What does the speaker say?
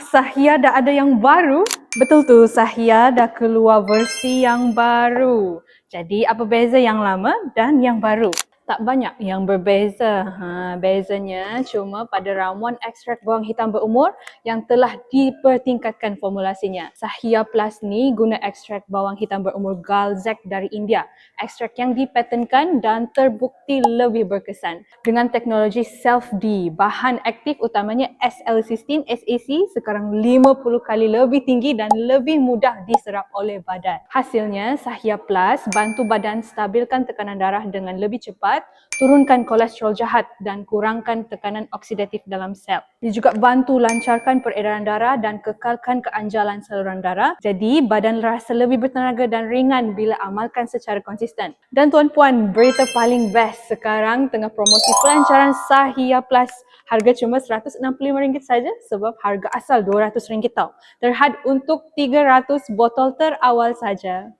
Sahia dah ada yang baru? Betul tu, Sahia dah keluar versi yang baru. Jadi apa beza yang lama dan yang baru? Tak banyak yang berbeza. Bezanya cuma pada ramuan ekstrak bawang hitam berumur yang telah dipertingkatkan formulasinya. Sahia Plus ni guna ekstrak bawang hitam berumur Galzac dari India. Ekstrak yang dipatenkan dan terbukti lebih berkesan. Dengan teknologi self-D, bahan aktif utamanya S-L-cysteine SAC sekarang 50 kali lebih tinggi dan lebih mudah diserap oleh badan. Hasilnya, Sahia Plus bantu badan stabilkan tekanan darah dengan lebih cepat, turunkan kolesterol jahat dan kurangkan tekanan oksidatif dalam sel. Dia juga bantu lancarkan peredaran darah dan kekalkan keanjalan saluran darah. Jadi, badan rasa lebih bertenaga dan ringan bila amalkan secara konsisten. Dan tuan-puan, berita paling best sekarang tengah promosi pelancaran Sahia Plus. Harga cuma RM165 saja sebab harga asal RM200 tau. Terhad untuk 300 botol terawal saja.